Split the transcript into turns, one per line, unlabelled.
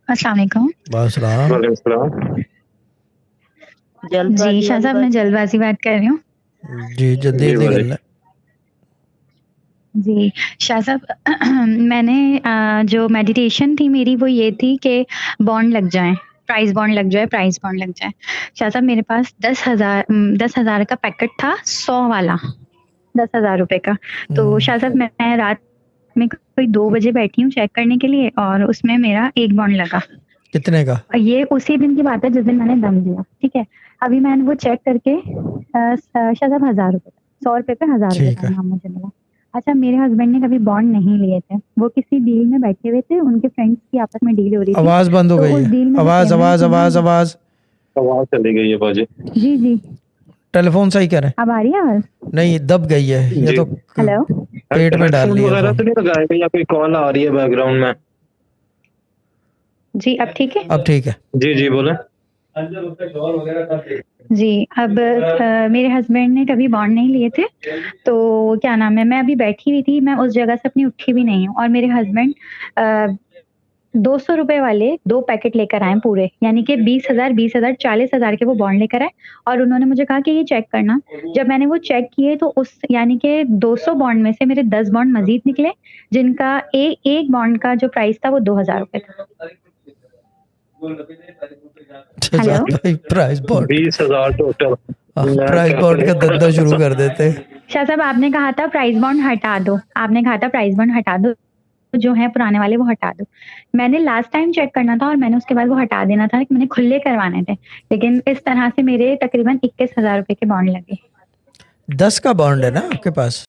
अस्सलाम वालेकुम।
वालेकुम
वालेकुम सलाम।
जी, शाह साहब मैं जल्दबाज़ी बात कर रही हूँ।
जी
जी
जल्दी कर
बोलिए।
लें।
जी, शाह साहब मैंने जो मेडिटेशन थी मेरी वो ये थी कि बॉन्ड लग जाएँ, प्राइज़ बॉन्ड लग जाए, प्राइज़ बॉन्ड लग जाए। शाह साहब मेरे पास 10,000 का पैकेट था 100 वाला, 10,000 रुपए का। तो शाह साहब मैं रात में कोई 2 बजे बैठी हूँ चेक करने के लिए और उसमें मेरा 1 बॉन्ड लगा।
कितने का?
ये उसी दिन की बात है जिस दिन मैंने दम लिया, ठीक है? अभी मैंने वो चेक करके शायद अब ₹1000 का, ₹100 पे ₹1000
ठीक
का
है।
इनाम मुझे मिला। अच्छा मेरे हस्बैंड ने कभी बॉन्ड नहीं लिए थे, वो किसी डील में बैठे हुए थे, उनके फ्रेंड्स की आपस में डील हो रही थी,
आवाज़ बंद हो
तो
गई
उस
है।
डील में जो
आवाज़
पेमेंट
आवाज़
थी ना
आवाज़ आवाज़
आवाज़ चली गई है बाजी।
जी, जी।
टेलीफोन सही करें।
अब आ रही है आवाज़?
नहीं दब गई है ये
जी।
तो
हेलो?
पेट में डाल
हेडफ़ोन
लिया
वगैरह
फ़ोन।
तो नहीं लगाए थे या कोई कॉल आ रही है बैकग्राउंड में?
जी, अब ठीक है?
अब ठीक है।
जी, जी बोलें।
जी, अब मेरे हस्बैंड ने कभी बॉन्ड नहीं लिए थे, तो क्या नाम है, मैं अभी बैठी हुई थी, मैं उस जगह से अपनी उठी भी नहीं हूँ और मेरे हस्बैंड ₹200 वाले 2 पैकेट लेकर आए पूरे, यानी कि 20,000, 20,000, 40,000 के वो बॉन्ड लेकर आए और उन्होंने मुझे कहा कि ये चेक करना। जब मैंने वो चेक किए तो उस यानी कि 200 बॉन्ड में से मेरे 10 बॉन्ड मज़ीद निकले, जिनका एक बॉन्ड का जो प्राइस था वो ₹2000 था। हेलो?
Price bond
20,000 total. मैं
प्राइस बॉन्ड का धंधा शुरू कर देते।
शाह साहब आपने कहा था प्राइस बॉन्ड हटा दो, आपने कहा था प्राइस बॉन्ड हटा दो, जो हैं पुराने वाले वो हटा दो। मैंने लास्ट टाइम चेक करना था और मैंने उसके बाद वो हटा देना था कि मैंने खुले करवाने थे। लेकिन इस तरह से मेरे तकरीबन ₹21,000 के बॉन्ड लगे।
10 का बॉन्ड है ना आपके पास?